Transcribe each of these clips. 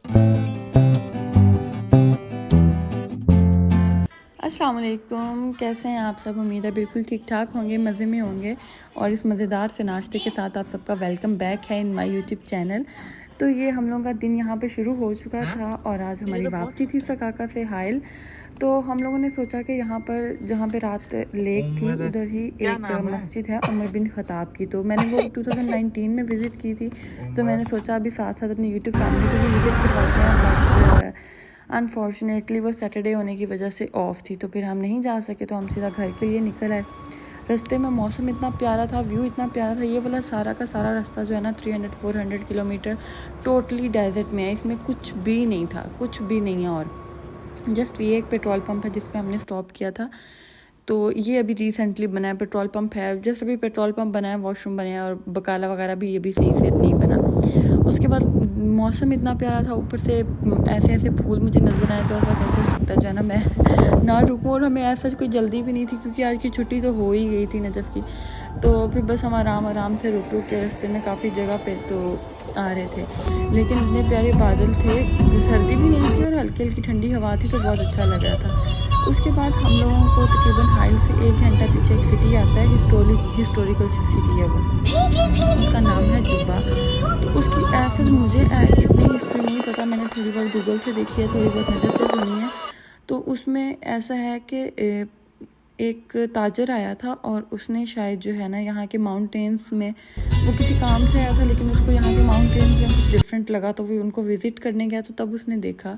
अस्सलाम वालेकुम, कैसे हैं आप सब। उम्मीद है बिल्कुल ठीक ठाक होंगे, मज़े में होंगे। और इस मज़ेदार से नाश्ते के साथ आप सबका वेलकम बैक है इन माय यूट्यूब चैनल। तो ये हम लोगों का दिन यहाँ पे शुरू हो चुका था और आज हमारी वापसी थी सकाका से हाइल। तो हम लोगों ने सोचा कि यहाँ पर जहाँ पे रात लेक थी उधर ही एक मस्जिद है उमर बिन ख़त्ताब की। तो मैंने वो 2019 में विज़िट की थी, तो मैंने सोचा अभी साथ साथ अपनी यूट्यूब फैमिली को भी विज़िट करवाते हैं। बट अनफॉर्चुनेटली वो सैटरडे होने की वजह से ऑफ़ थी, तो फिर हम नहीं जा सके, तो हम सीधा घर के लिए निकल आए। रास्ते में मौसम इतना प्यारा था, व्यू इतना प्यारा था। ये वाला सारा का सारा रास्ता जो है ना 300-400 किलोमीटर टोटली डेजर्ट में है, इसमें कुछ भी नहीं था, कुछ भी नहीं है। और जस्ट ये एक पेट्रोल पंप है जिस पे हमने स्टॉप किया था। तो ये अभी रिसेंटली बना है पेट्रोल पंप है, जस्ट अभी पेट्रोल पंप बना है, वॉशरूम बने हैं और बकाला वगैरह भी ये भी सही से नहीं बना। उसके बाद मौसम इतना प्यारा था, ऊपर से ऐसे ऐसे फूल मुझे नज़र आए, तो ऐसा कैसे हो सकता है जो है ना मैं ना रुकूँ। और हमें ऐसा कोई जल्दी भी नहीं थी क्योंकि आज की छुट्टी तो हो ही गई थी नजफ़ की। तो फिर बस हम आराम से रुक के रास्ते में काफ़ी जगह पे तो आ रहे थे, लेकिन इतने प्यारे बादल थे, सर्दी भी नहीं थी और हल्की हल्की ठंडी हवा थी, तो बहुत अच्छा लग रहा था। उसके बाद हम लोगों को तकरीबन हाइल से 1 घंटा पीछे एक सिटी आता है, हिस्टोरिकल सिटी है वो, उसका नाम है जुब्बा। तो उसकी ऐसे मुझे इतनी हिस्ट्री नहीं पता, मैंने थोड़ी बहुत गूगल से देखी है, थोड़ी बहुत नज़र से सुनी है। तो उसमें ऐसा है कि एक ताजर आया था और उसने शायद जो है ना यहाँ के माउंटेन्स में, वो किसी काम से आया था लेकिन उसको यहाँ के माउंटेन्स में कुछ डिफरेंट लगा, तो वो उनको विज़िट करने गया। तो तब उसने देखा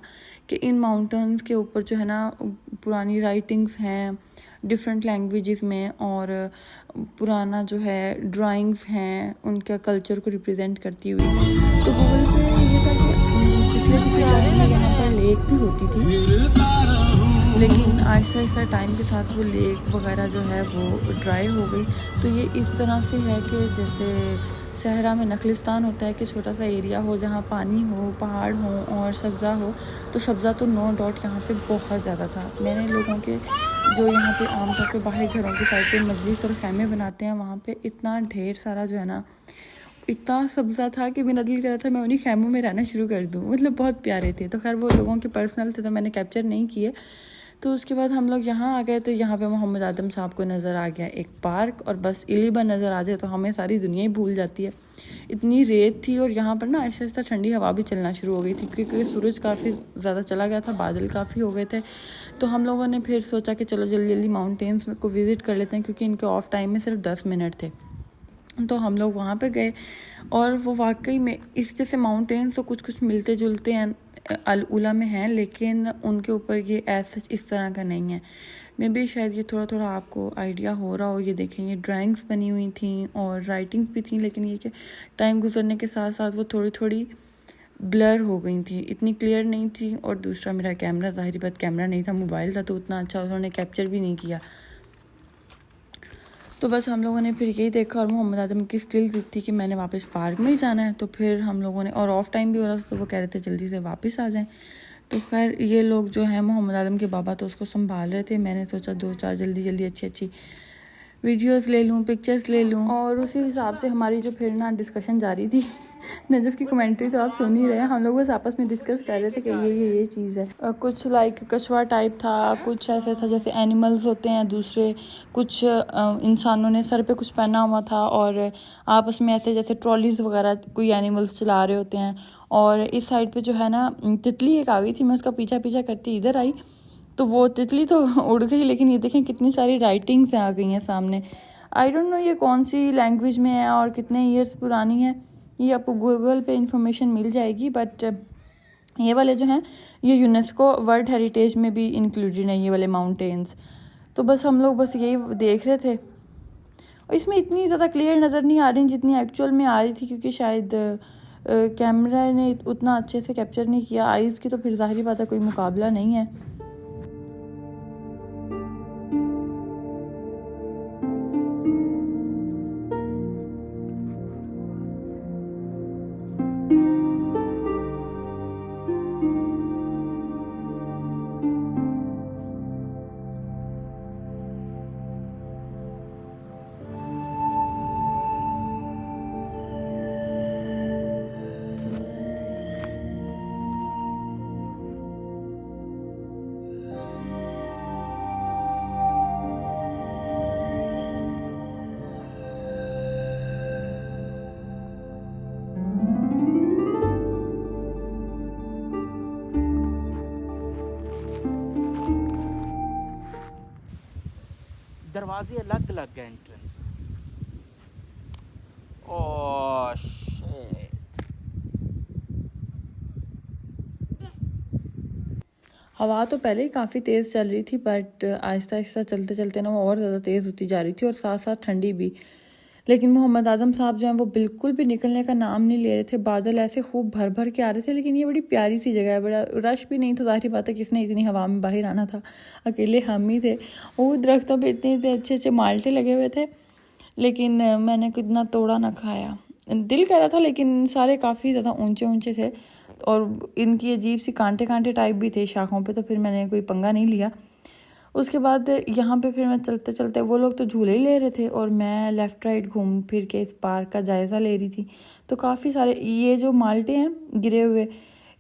कि इन माउंटेन्स के ऊपर जो है ना पुरानी राइटिंग्स हैं डिफरेंट लैंग्वेजेस में, और पुराना जो है ड्राइंग्स हैं उनका कल्चर को रिप्रेजेंट करती हुई। तो गूगल पे ये था कि पिछले किसी टाइम में यहाँ पर लेक भी होती थी, लेकिन आहिस्ता आहिस्ता टाइम के साथ वो लेक वगैरह जो है वो ड्राई हो गई। तो ये इस तरह से है कि जैसे सहरा में नखलिस्तान होता है कि छोटा सा एरिया हो जहाँ पानी हो, पहाड़ हो और सब्ज़ा हो, तो सब्ज़ा तो नो डाउट यहाँ पे बहुत ज़्यादा था। मैंने लोगों के जो यहाँ पे आमतौर पे बाहर घरों की साइड पे मजलिस और खैमे बनाते हैं, वहाँ पे इतना ढेर सारा जो है ना इतना सब्ज़ा था कि मेरा दिल कर रहा था मैं उन्हीं खैमों में रहना शुरू कर दूँ, मतलब बहुत प्यारे थे। तो खैर वो लोगों के पर्सनल थे तो मैंने कैप्चर नहीं किए। तो उसके बाद हम लोग यहाँ आ गए, तो यहाँ पे मोहम्मद आदम साहब को नज़र आ गया एक पार्क, और बस इलीबा नज़र आ जाए तो हमें सारी दुनिया ही भूल जाती है। इतनी रेत थी और यहाँ पर ना आहिस्ता आहिस्ता ठंडी हवा भी चलना शुरू हो गई थी क्योंकि सूरज काफ़ी ज़्यादा चला गया था, बादल काफ़ी हो गए थे। तो हम लोगों ने फिर सोचा कि चलो जल्दी जल्दी माउंटेन्स को विज़िट कर लेते हैं, क्योंकि इनके ऑफ टाइम में सिर्फ 10 मिनट थे। तो हम लोग वहाँ पे गए और वो वाकई में इस जैसे माउंटेन्स तो कुछ कुछ मिलते जुलते हैं अल उला में हैं, लेकिन उनके ऊपर ये ऐसा इस तरह का नहीं है। मे भी शायद ये थोड़ा थोड़ा आपको आइडिया हो रहा हो। ये देखें, ये ड्राइंग्स बनी हुई थी और राइटिंग्स भी थी, लेकिन ये कि टाइम गुजरने के साथ साथ वो थोड़ी थोड़ी ब्लर हो गई थी, इतनी क्लियर नहीं थी। और दूसरा मेरा कैमरा, ज़ाहिर बात कैमरा नहीं था, मोबाइल था, तो उतना अच्छा उन्होंने कैप्चर भी नहीं किया। तो बस हम लोगों ने फिर यही देखा और मोहम्मद आदम की स्टिल ज़िद थी कि मैंने वापस पार्क में ही जाना है। तो फिर हम लोगों ने, और ऑफ़ टाइम भी हो रहा था, तो वो कह रहे थे जल्दी से वापस आ जाएं। तो खैर ये लोग जो हैं मोहम्मद आदम के बाबा, तो उसको संभाल रहे थे। मैंने सोचा 2-4 जल्दी जल्दी अच्छी वीडियोस ले लूँ, पिक्चर्स ले लूँ, और उसी हिसाब से हमारी जो फिर ना डिस्कशन जारी थी। नजफ़ की कमेंट्री तो आप सुन ही रहे हैं, हम लोग बस आपस में डिस्कस कर रहे थे कि ये चीज़ है। कुछ लाइक कछुआ टाइप था, कुछ ऐसे था जैसे एनिमल्स होते हैं दूसरे, कुछ इंसानों ने सर पे कुछ पहना हुआ था, और आपस में ऐसे जैसे ट्रॉलीज वगैरह कोई एनिमल्स चला रहे होते हैं। और इस साइड पे जो है ना तितली एक आ गई थी, मैं उसका पीछा करती इधर आई, तो वो तितली तो उड़ गई, लेकिन ये देखें कितनी सारी राइटिंग्स आ गई हैं सामने। आई डोंट नो ये कौन सी लैंग्वेज में है और कितने ईयर्स पुरानी है, ये आपको गूगल पे इंफॉर्मेशन मिल जाएगी। बट ये वाले जो हैं ये यूनेस्को वर्ल्ड हेरिटेज में भी इंक्लूडेड हैं, ये वाले माउंटेन्स। तो बस हम लोग बस यही देख रहे थे, और इसमें इतनी ज़्यादा क्लियर नज़र नहीं आ रही जितनी एक्चुअल में आ रही थी, क्योंकि शायद कैमरा ने उतना अच्छे से कैप्चर नहीं किया। आइज़ की तो फिर ज़ाहिर बात है कोई मुकाबला नहीं है। दरवाजे अलग अलग है एंट्रेंस। Oh shit. हवा तो पहले ही काफ़ी तेज़ चल रही थी, बट आहिस्ता आहिस्ता चलते चलते ना वो और ज़्यादा तेज़ होती जा रही थी और साथ साथ ठंडी भी। लेकिन मोहम्मद आदम साहब जो हैं वो बिल्कुल भी निकलने का नाम नहीं ले रहे थे। बादल ऐसे खूब भर भर के आ रहे थे, लेकिन ये बड़ी प्यारी सी जगह है, बड़ा रश भी नहीं था। ज़ाहिर बात है किसने इतनी हवा में बाहर आना था, अकेले हम ही थे। वो दरख्तों पर इतने अच्छे अच्छे माल्टे लगे हुए थे, लेकिन मैंने कितना तोड़ा ना खाया। दिल कर रहा था, लेकिन सारे काफ़ी ज़्यादा ऊंचे ऊंचे थे और इनकी अजीब सी कांटे कांटे टाइप भी थे शाखों पे, तो फिर मैंने कोई पंगा नहीं लिया। उसके बाद यहाँ पे फिर मैं चलते चलते, वो लोग तो झूले ही ले रहे थे और मैं लेफ़्ट राइट घूम फिर के इस पार्क का जायज़ा ले रही थी। तो काफ़ी सारे ये जो माल्टे हैं गिरे हुए,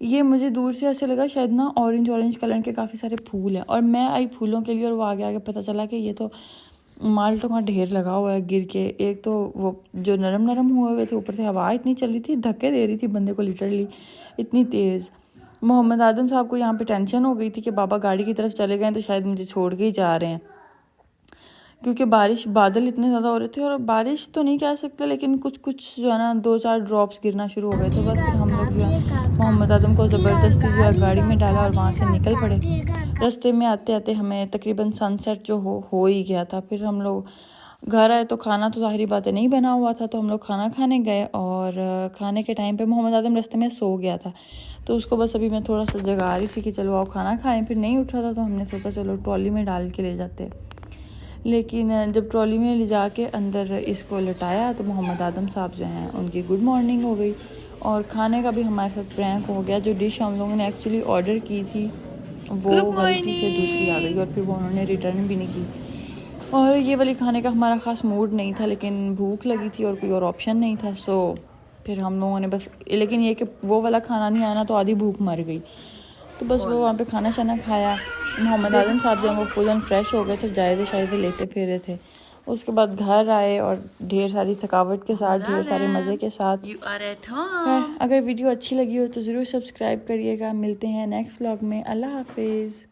ये मुझे दूर से ऐसे लगा शायद ना ऑरेंज कलर के काफ़ी सारे फूल हैं, और मैं आई फूलों के लिए और वो आगे आगे पता चला कि ये तो माल्टों का ढेर लगा हुआ है गिर के। एक तो वो जो नरम नरम हुए हुए थे, ऊपर से हवा इतनी चल रही थी, धक्के दे रही थी बंदे को लिटरली इतनी तेज़। मोहम्मद आदम साहब को यहाँ पे टेंशन हो गई थी कि बाबा गाड़ी की तरफ चले गए तो शायद मुझे छोड़ के ही जा रहे हैं, क्योंकि बादल इतने ज़्यादा हो रहे थे। और बारिश तो नहीं कह सकते, लेकिन कुछ कुछ जो है ना 2-4 ड्रॉप्स गिरना शुरू हो गए थे। बस फिर हम लोग जो है मोहम्मद आदम को ज़बरदस्ती जो है गाड़ी में डाला और वहाँ से निकल पड़े। रास्ते में आते आते हमें तकरीबन सनसेट जो हो ही गया था। फिर हम लोग घर आए तो खाना तो ज़ाहिरी बात है नहीं बना हुआ था, तो हम लोग खाना खाने गए। और खाने के टाइम पे मोहम्मद आदम रास्ते में सो गया था, तो उसको बस अभी मैं थोड़ा सा जगा रही थी कि चलो आओ खाना खाएं। फिर नहीं उठ रहा था, तो हमने सोचा चलो ट्रॉली में डाल के ले जाते। लेकिन जब ट्रॉली में ले जा के अंदर इसको लटाया तो मोहम्मद आदम साहब जो हैं उनकी गुड मॉर्निंग हो गई और खाने का भी हमारे साथ प्रैंक हो गया। जो डिश हम लोगों ने एक्चुअली ऑर्डर की थी वो गलती से दूसरी आ गई और फिर वो उन्होंने रिटर्न भी नहीं की। और ये वाली खाने का हमारा ख़ास मूड नहीं था, लेकिन भूख लगी थी और कोई और ऑप्शन नहीं था। सो फिर हम लोगों ने बस, लेकिन ये कि वो वाला खाना नहीं आना तो आधी भूख मर गई, तो बस वो वहाँ पे खाना शाना खाया। मोहम्मद आदम साहब जब वो फुल एंड फ्रेश हो गए थे, जायदे शायद लेते फिरे थे। उसके बाद घर आए और ढेर सारी थकावट के साथ, ढेर सारे मज़े के साथ। अगर वीडियो अच्छी लगी हो तो ज़रूर सब्सक्राइब करिएगा। मिलते हैं नेक्स्ट व्लॉग में। अल्लाह हाफिज़।